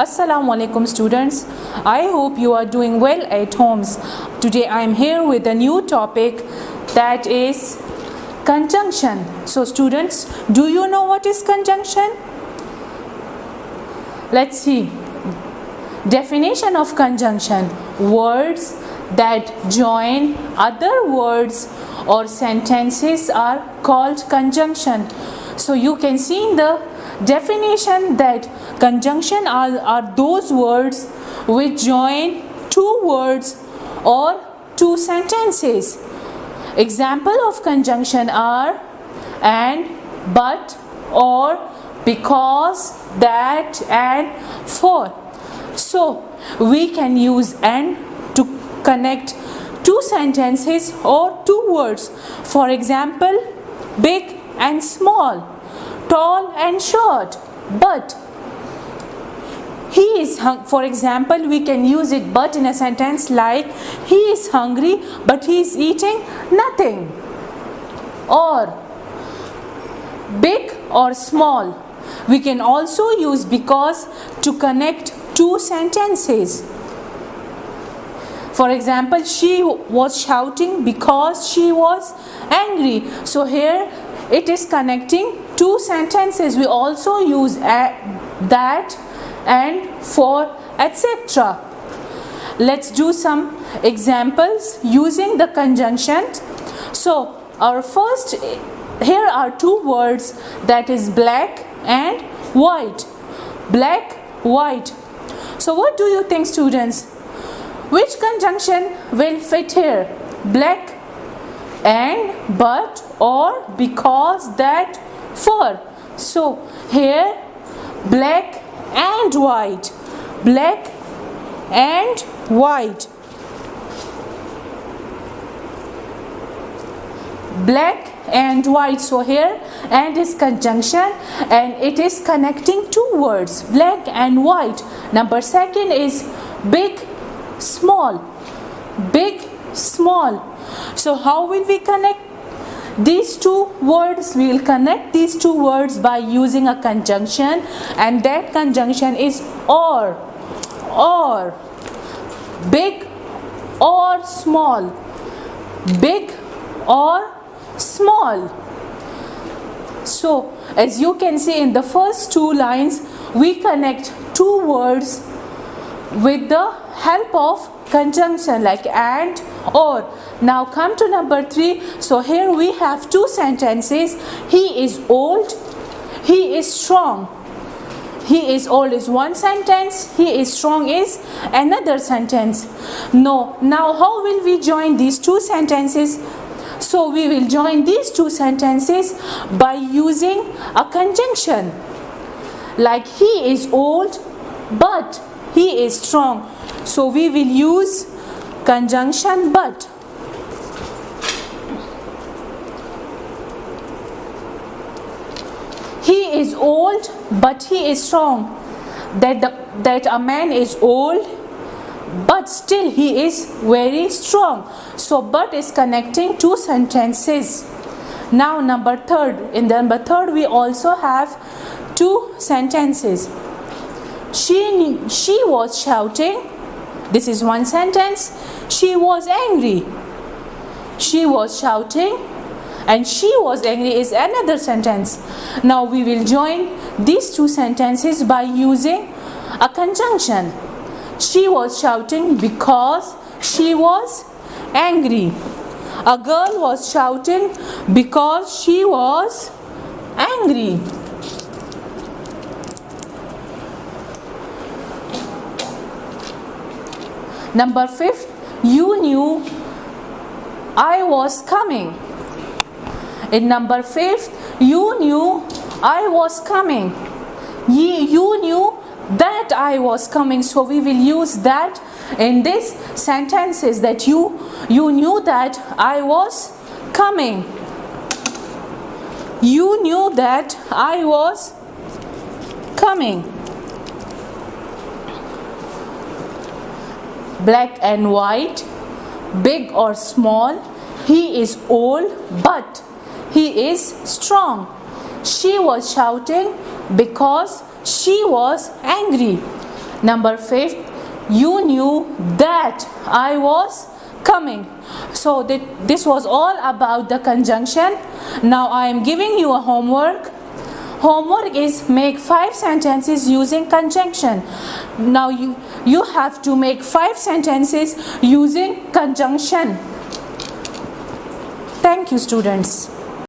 Assalamu alaikum students. I hope you are doing well at homes. Today I am here with a new topic, that is conjunction. So students, do you know what is conjunction? Let's see. Definition of conjunction: words that join other words or sentences are called conjunction. So you can see in the definition that conjunction are those words which join two words or two sentences. Example of conjunction are and, but, or, because, that, and, for. So we can use and to connect two sentences or two words. For example, big and small, tall and short. But he is for example, we can use it but in a sentence like he is hungry but he is eating nothing. Or big or small, we can also use because to connect two sentences. For example, she was shouting because she was angry. So here it is connecting two sentences. We also use that and, for, etc. Let's do some examples using the conjunction. So our first, here are two words, that is black and white. Black, white. So what do you think, students? Which conjunction will fit here? Black and, but, or, because, that, for. So here black and white. Black and white. Black and white. So here and is conjunction and it is connecting two words, black and white. Number second is big, small. Big, small. So how will we connect these two words? We will connect these two words by using a conjunction, and that conjunction is or. Or. Big or small. Big or small. So as you can see in the first two lines, we connect two words with the help of conjunction like and, or. Now come to number 3. So here we have two sentences. He is old, he is strong. He is old is one sentence, he is strong is another sentence. No, now how will we join these two sentences? So we will join these two sentences by using a conjunction. Like he is old but he is strong. So we will use conjunction but. He is old but he is strong. That a man is old but still he is very strong. So but is connecting two sentences. Now number 3. In the number 3 we also have two sentences. She was shouting. This is one sentence. She was angry. She was shouting and she was angry is another sentence. Now we will join these two sentences by using a conjunction. She was shouting because she was angry. A girl was shouting because she was angry. Number 5, you knew I was coming. In number 5, you knew I was coming. You knew that I was coming. So we will use that in this sentences, that you knew that I was coming. You knew that I was coming. Black and white, big or small. He is old but he is strong. She was shouting because she was angry. Number 5, you knew that I was coming. So this was all about the conjunction. Now I am giving you a homework. Homework is make 5 sentences using conjunction. Now you have to make 5 sentences using conjunction. Thank you, students.